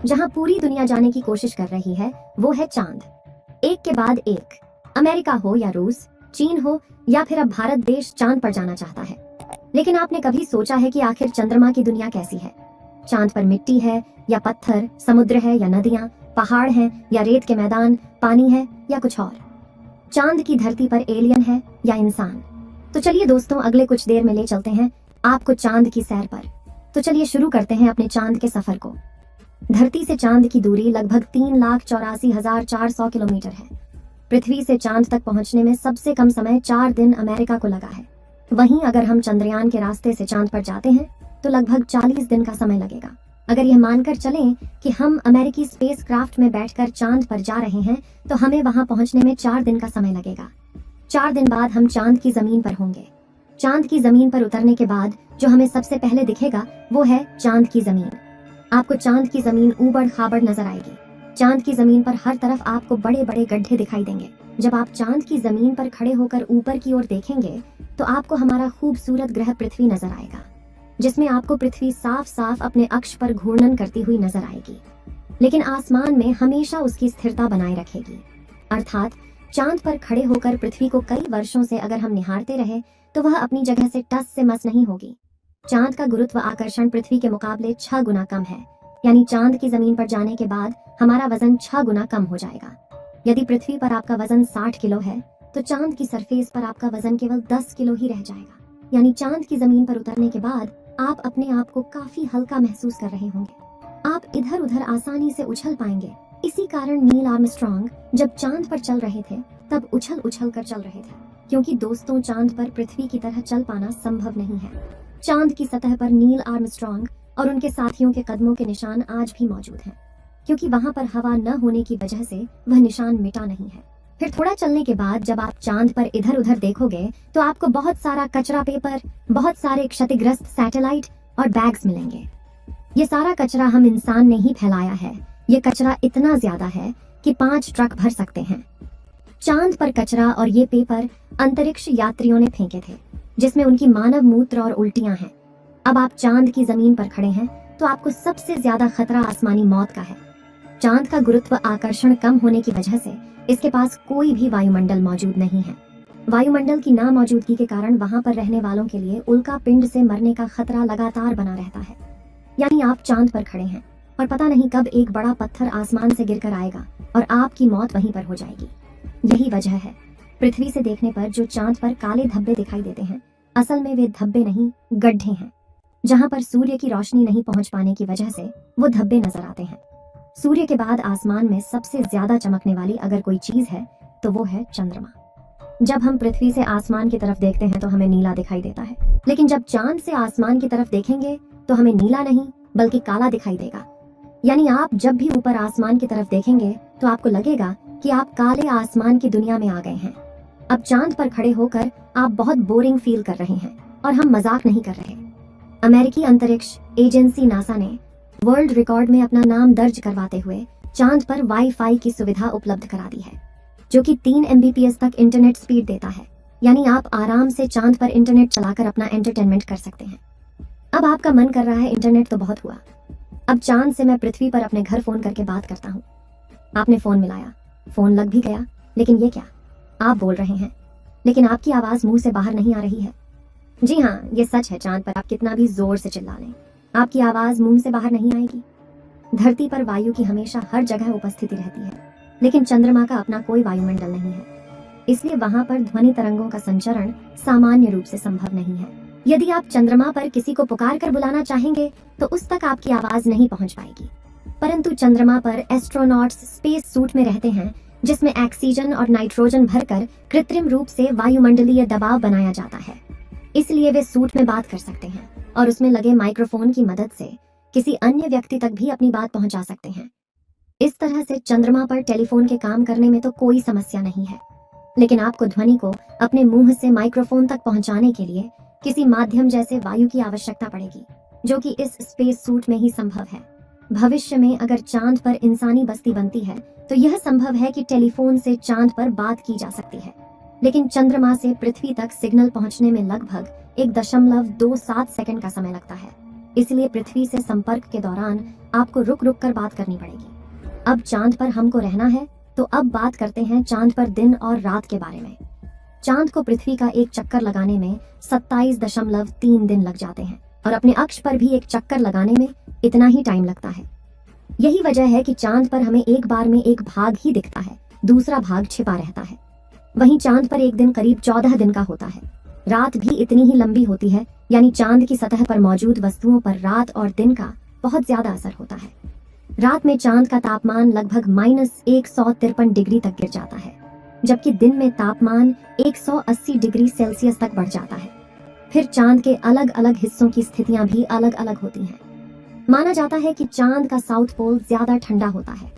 जहां पूरी दुनिया जाने की कोशिश कर रही है वो है चांद। एक के बाद एक, अमेरिका हो या रूस, चीन हो या फिर अब भारत देश चांद पर जाना चाहता है। लेकिन आपने कभी सोचा है कि आखिर चंद्रमा की दुनिया कैसी है? चांद पर मिट्टी है या पत्थर, समुद्र है या नदियां, पहाड़ हैं या रेत के मैदान, पानी है या कुछ और? चांद की धरती पर एलियन है या इंसान? तो चलिए दोस्तों, अगले कुछ देर में ले चलते हैं आपको चांद की सैर पर। तो चलिए शुरू करते हैं अपने चांद के सफर को। धरती से चांद की दूरी लगभग 3,84,400 किलोमीटर है। पृथ्वी से चांद तक पहुंचने में सबसे कम समय 4 दिन अमेरिका को लगा है। वहीं अगर हम चंद्रयान के रास्ते से चांद पर जाते हैं तो लगभग 40 दिन का समय लगेगा। अगर यह मानकर चलें कि हम अमेरिकी स्पेस क्राफ्ट में बैठकर चांद पर जा रहे हैं तो हमें वहां पहुंचने में 4 दिन का समय लगेगा। 4 दिन बाद हम चांद की जमीन पर होंगे। चांद की जमीन पर उतरने के बाद जो हमें सबसे पहले दिखेगा वो है चांद की जमीन। आपको चांद की जमीन ऊबड़ खाबड़ नजर आएगी। चांद की जमीन पर हर तरफ आपको बड़े बड़े गड्ढे दिखाई देंगे। जब आप चांद की जमीन पर खड़े होकर ऊपर की ओर देखेंगे तो आपको हमारा खूबसूरत ग्रह पृथ्वी नजर आएगा, जिसमें आपको पृथ्वी साफ साफ अपने अक्ष पर घूर्णन करती हुई नजर आएगी, लेकिन आसमान में हमेशा उसकी स्थिरता बनाए रखेगी। अर्थात चांद पर खड़े होकर पृथ्वी को कई वर्षों से अगर हम निहारते रहे तो वह अपनी जगह से टस से मस नहीं होगी। चांद का गुरुत्व आकर्षण पृथ्वी के मुकाबले 6 गुना कम है, यानी चांद की जमीन पर जाने के बाद हमारा वजन 6 गुना कम हो जाएगा। यदि पृथ्वी पर आपका वजन 60 किलो है तो चांद की सरफेस पर आपका वजन केवल 10 किलो ही रह जाएगा। यानी चांद की जमीन पर उतरने के बाद आप अपने आप को काफी हल्का महसूस कर रहे होंगे। आप इधर उधर आसानी से उछल पाएंगे। इसी कारण नील आर्मस्ट्रांग जब चांद पर चल रहे थे तब उछल उछल कर चल रहे थे, क्योंकि दोस्तों चांद पर पृथ्वी की तरह चल पाना संभव नहीं है। चांद की सतह पर नील आर्मस्ट्रांग और उनके साथियों के कदमों के निशान आज भी मौजूद हैं, क्योंकि वहां पर हवा न होने की वजह से वह निशान मिटा नहीं है। फिर थोड़ा चलने के बाद जब आप चांद पर इधर उधर देखोगे तो आपको बहुत सारा कचरा पेपर, बहुत सारे क्षतिग्रस्त सैटेलाइट और बैग्स मिलेंगे। ये सारा कचरा हम इंसान ने ही फैलाया है। ये कचरा इतना ज्यादा है कि 5 ट्रक भर सकते हैं। चांद पर कचरा और ये पेपर अंतरिक्ष यात्रियों ने फेंके थे, जिसमें उनकी मानव मूत्र और उल्टियां हैं। अब आप चांद की जमीन पर खड़े हैं तो आपको सबसे ज्यादा खतरा आसमानी मौत का है। चांद का गुरुत्व आकर्षण कम होने की वजह से इसके पास कोई भी वायुमंडल मौजूद नहीं है। वायुमंडल की ना मौजूदगी के कारण वहां पर रहने वालों के लिए उल्का पिंड से मरने का खतरा लगातार बना रहता है। यानी आप चांद पर खड़े हैं और पता नहीं कब एक बड़ा पत्थर आसमान से गिरकर आएगा और आपकी मौत वहीं पर हो जाएगी। यही वजह है पृथ्वी से देखने पर जो चांद पर काले धब्बे दिखाई देते हैं, असल में वे धब्बे नहीं, गड्ढे हैं, जहां पर सूर्य की रोशनी नहीं पहुंच पाने की वजह से वो धब्बे नजर आते हैं। सूर्य के बाद आसमान में सबसे ज्यादा चमकने वाली अगर कोई चीज है तो वो है चंद्रमा। जब हम पृथ्वी से आसमान की तरफ देखते हैं तो हमें नीला दिखाई देता है, लेकिन जब चांद से आसमान की तरफ देखेंगे तो हमें नीला नहीं बल्कि काला दिखाई देगा। यानी आप जब भी ऊपर आसमान की तरफ देखेंगे तो आपको लगेगा कि आप काले आसमान की दुनिया में आ गए हैं। अब चांद पर खड़े होकर आप बहुत बोरिंग फील कर रहे हैं, और हम मजाक नहीं कर रहे। अमेरिकी अंतरिक्ष एजेंसी नासा ने वर्ल्ड रिकॉर्ड में अपना नाम दर्ज करवाते हुए चांद पर वाईफाई की सुविधा उपलब्ध करा दी है, जो कि 3 MBPS तक इंटरनेट स्पीड देता है। यानी आप आराम से चांद पर इंटरनेट चलाकर अपना एंटरटेनमेंट कर सकते हैं। अब आपका मन कर रहा है इंटरनेट तो बहुत हुआ, अब चांद से मैं पृथ्वी पर अपने घर फोन करके बात करता हूँ। आपने फोन मिलाया, फोन लग भी गया, लेकिन ये क्या, आप बोल रहे हैं लेकिन आपकी आवाज मुंह से बाहर नहीं आ रही है। जी हाँ, ये सच है, चांद पर आप कितना भी जोर से चिल्ला लें, आपकी आवाज मुंह से बाहर नहीं आएगी। धरती पर वायु की हमेशा हर जगह उपस्थिति रहती है, लेकिन चंद्रमा का अपना कोई वायुमंडल नहीं है, इसलिए वहां पर ध्वनि तरंगों का संचरण सामान्य रूप से संभव नहीं है। यदि आप चंद्रमा पर किसी को पुकार कर बुलाना चाहेंगे तो उस तक आपकी आवाज नहीं पहुंच पाएगी। परंतु चंद्रमा पर एस्ट्रोनॉट्स स्पेस सूट में रहते हैं, जिसमें ऑक्सीजन और नाइट्रोजन भरकर कृत्रिम रूप से वायुमंडलीय दबाव बनाया जाता है। इसलिए वे सूट में बात कर सकते हैं और उसमें लगे माइक्रोफोन की मदद से किसी अन्य व्यक्ति तक भी अपनी बात पहुंचा सकते हैं। इस तरह से चंद्रमा पर टेलीफोन के काम करने में तो कोई समस्या नहीं है, लेकिन आपको ध्वनि को अपने मुंह से माइक्रोफोन तक पहुंचाने के लिए किसी माध्यम जैसे वायु की आवश्यकता पड़ेगी, जो कि इस स्पेस सूट में ही संभव है। भविष्य में अगर चांद पर इंसानी बस्ती बनती है तो यह संभव है कि टेलीफोन से चांद पर बात की जा सकती है, लेकिन चंद्रमा से पृथ्वी तक सिग्नल पहुंचने में लगभग 1.27 सेकंड का समय लगता है। इसलिए पृथ्वी से संपर्क के दौरान आपको रुक रुक कर बात करनी पड़ेगी। अब चांद पर हमको रहना है, तो अब बात करते हैं चांद पर दिन और रात के बारे में। चांद को पृथ्वी का एक चक्कर लगाने में 27.3 दिन लग जाते हैं और अपने अक्ष पर भी एक चक्कर लगाने में इतना ही टाइम लगता है। यही वजह है कि चांद पर हमें एक बार में एक भाग ही दिखता है, दूसरा भाग छिपा रहता है। वहीं चांद पर एक दिन करीब 14 दिन का होता है। रात भी इतनी ही लंबी होती है, यानी चांद की सतह पर मौजूद वस्तुओं पर रात और दिन का बहुत ज्यादा असर होता है। रात में चांद का तापमान लगभग -153 डिग्री तक गिर जाता है, जबकि दिन में तापमान 180 डिग्री सेल्सियस तक बढ़ जाता है। फिर चांद के अलग अलग हिस्सों की स्थितियां भी अलग अलग होती हैं। माना जाता है कि चांद का साउथ पोल ज्यादा ठंडा होता है।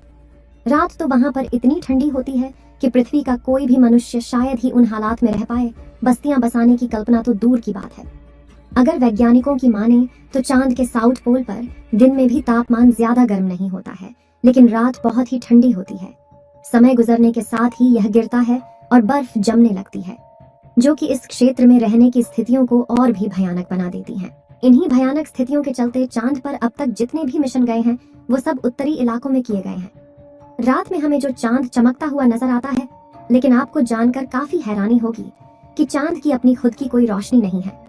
रात तो वहां पर इतनी ठंडी होती है कि पृथ्वी का कोई भी मनुष्य शायद ही उन हालात में रह पाए। बस्तियां बसाने की कल्पना तो दूर की बात है। अगर वैज्ञानिकों की माने तो चांद के साउथ पोल पर दिन में भी तापमान ज्यादा गर्म नहीं होता है, लेकिन रात बहुत ही ठंडी होती है। समय गुजरने के साथ ही यह गिरता है और बर्फ जमने लगती है, जो कि इस क्षेत्र में रहने की स्थितियों को और भी भयानक बना देती हैं। इन्हीं भयानक स्थितियों के चलते चांद पर अब तक जितने भी मिशन गए हैं वो सब उत्तरी इलाकों में किए गए हैं। रात में हमें जो चांद चमकता हुआ नजर आता है, लेकिन आपको जानकर काफी हैरानी होगी कि चांद की अपनी खुद की कोई रोशनी नहीं है।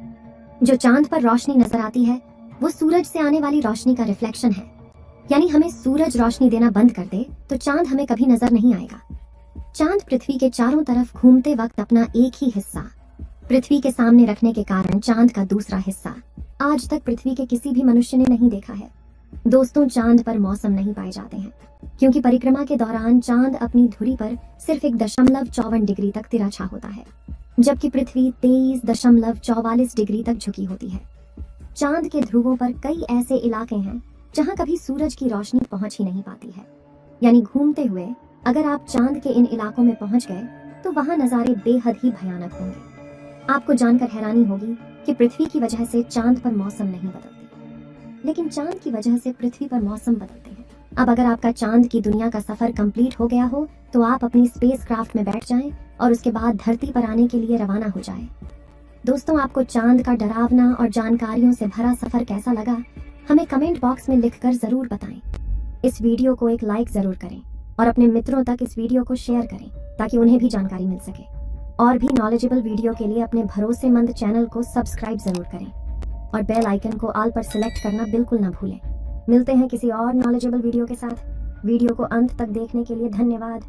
जो चांद पर रोशनी नजर आती है वो सूरज से आने वाली रोशनी का रिफ्लेक्शन है। यानी हमें सूरज रोशनी देना बंद कर दे तो चांद हमें कभी नजर नहीं आएगा। चांद पृथ्वी के चारों तरफ घूमते वक्त अपना एक ही हिस्सा पृथ्वी के सामने रखने के कारण चांद का दूसरा हिस्सा आज तक पृथ्वी के किसी भी मनुष्य ने नहीं देखा है। दोस्तों, चांद पर मौसम नहीं पाए जाते हैं, क्योंकि परिक्रमा के दौरान चांद अपनी धुरी पर सिर्फ 1.54 डिग्री तक तिरछा होता है, जबकि पृथ्वी 23.44 डिग्री तक झुकी होती है। चांद के ध्रुवों पर कई ऐसे इलाके हैं जहां कभी सूरज की रोशनी पहुंच ही नहीं पाती है। यानी घूमते हुए अगर आप चांद के इन इलाकों में पहुंच गए तो वहां नजारे बेहद ही भयानक होंगे। आपको जानकर हैरानी होगी कि पृथ्वी की वजह से चांद पर मौसम नहीं बदलते, लेकिन चांद की वजह से पृथ्वी पर मौसम बदलते हैं। अब अगर आपका चांद की दुनिया का सफर कंप्लीट हो गया हो तो आप अपनी स्पेसक्राफ्ट में बैठ जाएं और उसके बाद धरती पर आने के लिए रवाना हो जाएं। दोस्तों, आपको चांद का डरावना और जानकारियों से भरा सफर कैसा लगा, हमें कमेंट बॉक्स में लिखकर जरूर बताएं। इस वीडियो को एक लाइक जरूर करें और अपने मित्रों तक इस वीडियो को शेयर करें ताकि उन्हें भी जानकारी मिल सके। और भी नॉलेजेबल वीडियो के लिए अपने भरोसेमंद चैनल को सब्सक्राइब जरूर करें और बेल आइकन को ऑल पर सिलेक्ट करना बिल्कुल ना भूलें। मिलते हैं किसी और नॉलेजेबल वीडियो के साथ। वीडियो को अंत तक देखने के लिए धन्यवाद।